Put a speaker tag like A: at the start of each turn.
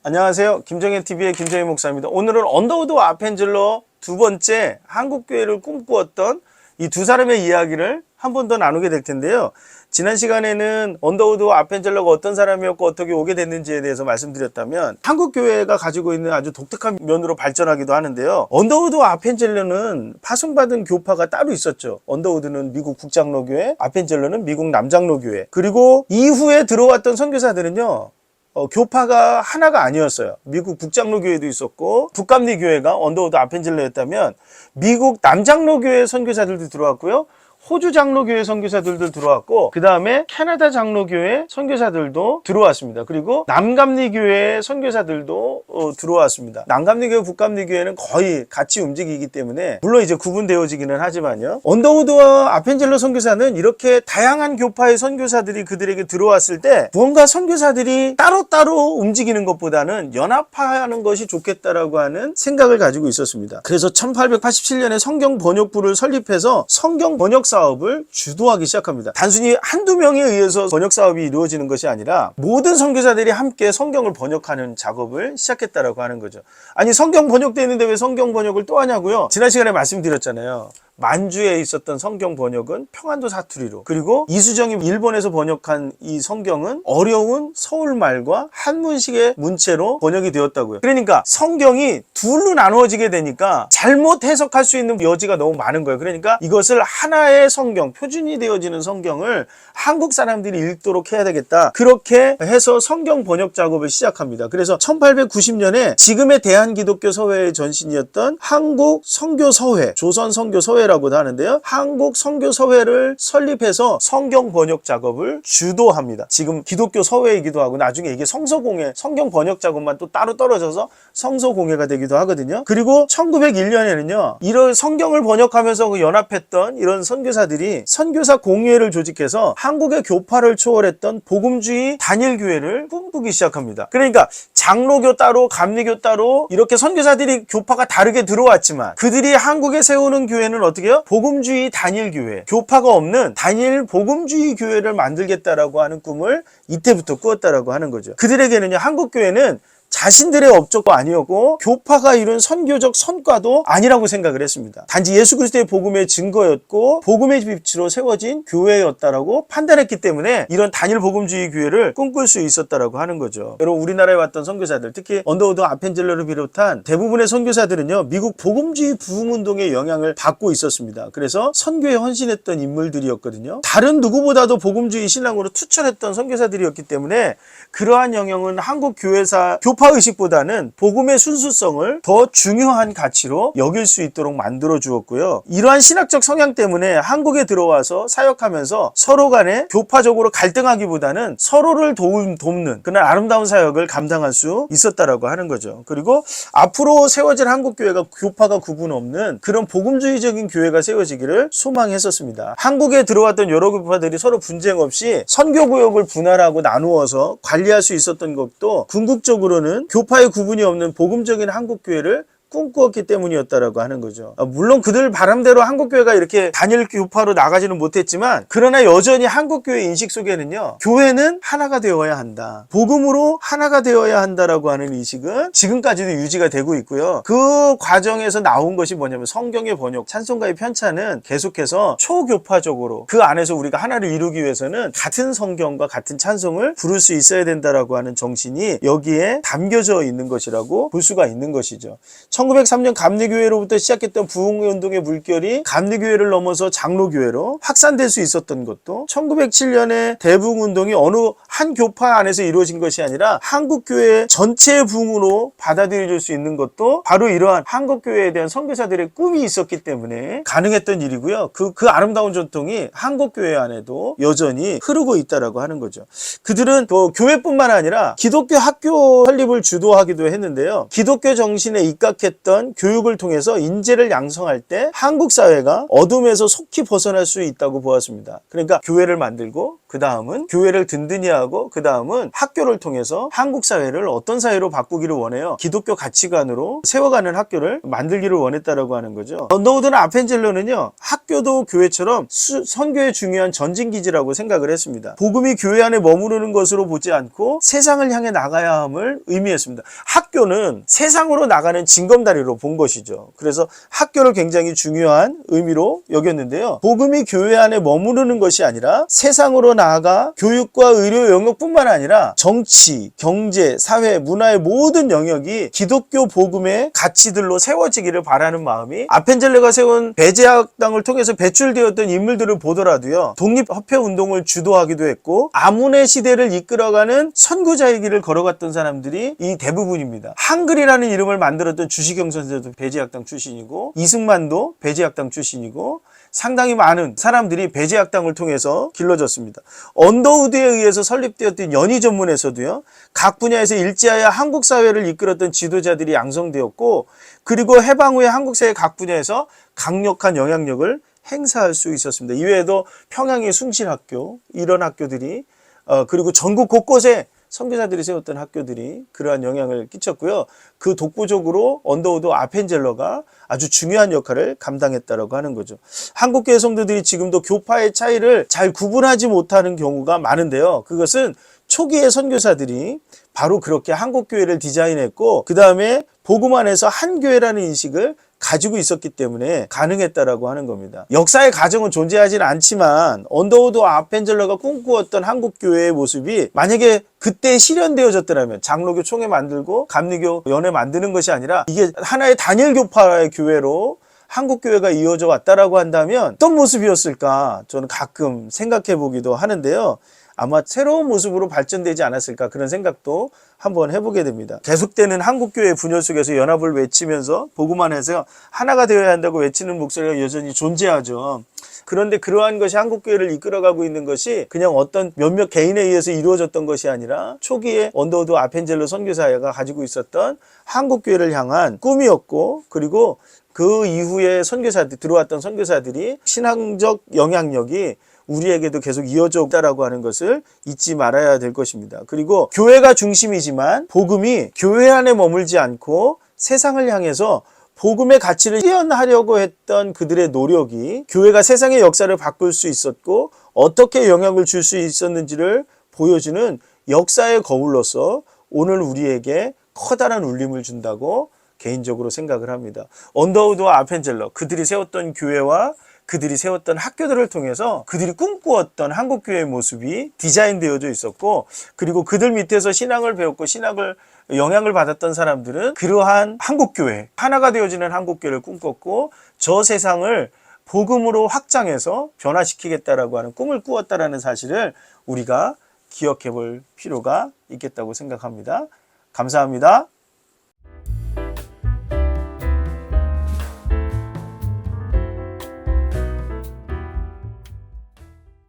A: 안녕하세요. 김정현TV의 김정현 목사입니다. 오늘은 언더우드 아펜젤러 두 번째 한국교회를 꿈꾸었던 이 두 사람의 이야기를 한 번 더 나누게 될 텐데요. 지난 시간에는 언더우드 아펜젤러가 어떤 사람이었고 어떻게 오게 됐는지에 대해서 말씀드렸다면 한국교회가 가지고 있는 아주 독특한 면으로 발전하기도 하는데요. 언더우드 아펜젤러는 파송받은 교파가 따로 있었죠. 언더우드는 미국 북장로교회, 아펜젤러는 미국 남장로교회. 그리고 이후에 들어왔던 선교사들은요. 교파가 하나가 아니었어요. 미국 북장로교회도 있었고 북감리교회가 언더우드 아펜젤러였다면 미국 남장로교회 선교사들도 들어왔고요. 호주 장로교회 선교사들도 들어왔고 그 다음에 캐나다 장로교회 선교사들도 들어왔습니다. 그리고 남감리교회 선교사들도 들어왔습니다. 남감리교회, 북감리교회는 거의 같이 움직이기 때문에 물론 이제 구분되어지기는 하지만요. 언더우드와 아펜젤러 선교사는 이렇게 다양한 교파의 선교사들이 그들에게 들어왔을 때 무언가 선교사들이 따로따로 움직이는 것보다는 연합하는 것이 좋겠다라고 하는 생각을 가지고 있었습니다. 그래서 1887년에 성경 번역부를 설립해서 성경 번역 사업을 주도하기 시작합니다. 단순히 한두 명에 의해서 번역 사업이 이루어지는 것이 아니라 모든 선교사들이 함께 성경을 번역하는 작업을 시작했다라고 하는 거죠. 아니 성경 번역되어 있는데 왜 성경 번역을 또 하냐고요? 지난 시간에 말씀드렸잖아요. 만주에 있었던 성경 번역은 평안도 사투리로, 그리고 이수정이 일본에서 번역한 이 성경은 어려운 서울말과 한문식의 문체로 번역이 되었다고요. 그러니까 성경이 둘로 나누어지게 되니까 잘못 해석할 수 있는 여지가 너무 많은 거예요. 그러니까 이것을 하나의 성경, 표준이 되어지는 성경을 한국 사람들이 읽도록 해야 되겠다. 그렇게 해서 성경 번역 작업을 시작합니다. 그래서 1890년에 지금의 대한기독교서회의 전신이었던 한국선교서회, 조선선교서회 라고도 하는데요. 한국선교서회를 설립해서 성경 번역 작업을 주도합니다. 지금 기독교 서회이기도 하고 나중에 이게 성서공회, 성경 번역 작업만 또 따로 떨어져서 성서공회가 되기도 하거든요. 그리고 1901년에는요. 이런 성경을 번역하면서 연합했던 이런 선교사들이 선교사 공회를 조직해서 한국의 교파를 초월했던 복음주의 단일교회를 꿈꾸기 시작합니다. 그러니까 장로교 따로, 감리교 따로 이렇게 선교사들이 교파가 다르게 들어왔지만 그들이 한국에 세우는 교회는 어떻게 해요? 복음주의 단일교회, 교파가 없는 단일 복음주의 교회를 만들겠다라고 하는 꿈을 이때부터 꾸었다라고 하는 거죠. 그들에게는요, 한국교회는 자신들의 업적도 아니었고 교파가 이룬 선교적 성과도 아니라고 생각을 했습니다. 단지 예수 그리스도의 복음의 증거였고 복음의 빛으로 세워진 교회였다라고 판단했기 때문에 이런 단일 복음주의 교회를 꿈꿀 수 있었다라고 하는 거죠. 여러분, 우리나라에 왔던 선교사들, 특히 언더우드 아펜젤러를 비롯한 대부분의 선교사들은요, 미국 복음주의 부흥운동의 영향을 받고 있었습니다. 그래서 선교에 헌신했던 인물들이었거든요. 다른 누구보다도 복음주의 신앙으로 투철했던 선교사들이었기 때문에 그러한 영향은 한국 교회사 교파의식보다는 복음의 순수성을 더 중요한 가치로 여길 수 있도록 만들어 주었고요. 이러한 신학적 성향 때문에 한국에 들어와서 사역하면서 서로 간에 교파적으로 갈등하기보다는 서로를 돕는 그런 아름다운 사역을 감당할 수 있었다라고 하는 거죠. 그리고 앞으로 세워질 한국교회가 교파가 구분 없는 그런 복음주의적인 교회가 세워지기를 소망했었습니다. 한국에 들어왔던 여러 교파들이 서로 분쟁 없이 선교구역을 분할하고 나누어서 관리할 수 있었던 것도 궁극적으로는 교파의 구분이 없는 복음적인 한국교회를 꿈꾸었기 때문이었다라고 하는 거죠. 물론 그들 바람대로 한국교회가 이렇게 단일 교파로 나가지는 못했지만 그러나 여전히 한국교회 인식 속에는요, 교회는 하나가 되어야 한다, 복음으로 하나가 되어야 한다라고 하는 인식은 지금까지도 유지가 되고 있고요. 그 과정에서 나온 것이 뭐냐면 성경의 번역, 찬송가의 편찬은 계속해서 초교파적으로 그 안에서 우리가 하나를 이루기 위해서는 같은 성경과 같은 찬송을 부를 수 있어야 된다라고 하는 정신이 여기에 담겨져 있는 것이라고 볼 수가 있는 것이죠. 1903년 감리교회로부터 시작했던 부흥운동의 물결이 감리교회를 넘어서 장로교회로 확산될 수 있었던 것도 1907년에 대부흥운동이 어느 한 교파 안에서 이루어진 것이 아니라 한국교회 전체의 부흥으로 받아들여질 수 있는 것도 바로 이러한 한국교회에 대한 선교사들의 꿈이 있었기 때문에 가능했던 일이고요. 그 아름다운 전통이 한국교회 안에도 여전히 흐르고 있다라고 하는 거죠. 그들은 또 교회뿐만 아니라 기독교 학교 설립을 주도하기도 했는데요. 기독교 정신에 입각해 약했던 교육을 통해서 인재를 양성할 때 한국 사회가 어둠에서 속히 벗어날 수 있다고 보았습니다. 그러니까 교회를 만들고 그 다음은 교회를 든든히 하고 그 다음은 학교를 통해서 한국 사회를 어떤 사회로 바꾸기를 원해요. 기독교 가치관으로 세워가는 학교를 만들기를 원했다라고 하는 거죠. 언더우드나 아펜젤러는요, 학교도 교회처럼 선교의 중요한 전진기지라고 생각을 했습니다. 복음이 교회 안에 머무르는 것으로 보지 않고 세상을 향해 나가야 함을 의미했습니다. 학교는 세상으로 나가는 징검다리로 본 것이죠. 그래서 학교를 굉장히 중요한 의미로 여겼는데요. 복음이 교회 안에 머무르는 것이 아니라 세상으로 나아가 교육과 의료 영역뿐만 아니라 정치, 경제, 사회, 문화의 모든 영역이 기독교 복음의 가치들로 세워지기를 바라는 마음이 아펜젤러가 세운 배제학당을 통해서 배출되었던 인물들을 보더라도요, 독립협회운동을 주도하기도 했고 아문의 시대를 이끌어가는 선구자의 길을 걸어갔던 사람들이 이 대부분입니다. 한글이라는 이름을 만들었던 주시경 선생도 배제학당 출신이고 이승만도 배제학당 출신이고 상당히 많은 사람들이 배제학당을 통해서 길러졌습니다. 언더우드에 의해서 설립되었던 연희전문에서도요, 각 분야에서 일제하여 한국 사회를 이끌었던 지도자들이 양성되었고, 그리고 해방 후에 한국 사회 각 분야에서 강력한 영향력을 행사할 수 있었습니다. 이외에도 평양의 숭실학교, 이런 학교들이 그리고 전국 곳곳에 선교사들이 세웠던 학교들이 그러한 영향을 끼쳤고요. 그 독보적으로 언더우드 아펜젤러가 아주 중요한 역할을 감당했다라고 하는 거죠. 한국교회 성도들이 지금도 교파의 차이를 잘 구분하지 못하는 경우가 많은데요. 그것은 초기의 선교사들이 바로 그렇게 한국교회를 디자인했고 그 다음에 복음 안에서 한 교회라는 인식을 가지고 있었기 때문에 가능했다라고 하는 겁니다. 역사의 가정은 존재하지는 않지만 언더우드 아펜젤러가 꿈꾸었던 한국교회의 모습이 만약에 그때 실현되어졌더라면 장로교 총회 만들고 감리교 연회 만드는 것이 아니라 이게 하나의 단일 교파의 교회로 한국교회가 이어져 왔다라고 한다면 어떤 모습이었을까 저는 가끔 생각해 보기도 하는데요. 아마 새로운 모습으로 발전되지 않았을까 그런 생각도 한번 해보게 됩니다. 계속되는 한국교회 분열 속에서 연합을 외치면서 복음 안에서 하나가 되어야 한다고 외치는 목소리가 여전히 존재하죠. 그런데 그러한 것이 한국교회를 이끌어가고 있는 것이 그냥 어떤 몇몇 개인에 의해서 이루어졌던 것이 아니라 초기에 언더우드 아펜젤러 선교사가 가지고 있었던 한국교회를 향한 꿈이었고 그리고 그 이후에 들어왔던 선교사들이 신앙적 영향력이 우리에게도 계속 이어져 있다라고 하는 것을 잊지 말아야 될 것입니다. 그리고 교회가 중심이지만 복음이 교회 안에 머물지 않고 세상을 향해서 복음의 가치를 실현하려고 했던 그들의 노력이 교회가 세상의 역사를 바꿀 수 있었고 어떻게 영향을 줄 수 있었는지를 보여주는 역사의 거울로서 오늘 우리에게 커다란 울림을 준다고 개인적으로 생각을 합니다. 언더우드와 아펜젤러 그들이 세웠던 교회와 그들이 세웠던 학교들을 통해서 그들이 꿈꾸었던 한국교회의 모습이 디자인되어져 있었고 그리고 그들 밑에서 신앙을 배웠고 신학을 영향을 받았던 사람들은 그러한 한국교회, 하나가 되어지는 한국교회를 꿈꿨고 저 세상을 복음으로 확장해서 변화시키겠다라고 하는 꿈을 꾸었다라는 사실을 우리가 기억해 볼 필요가 있겠다고 생각합니다. 감사합니다.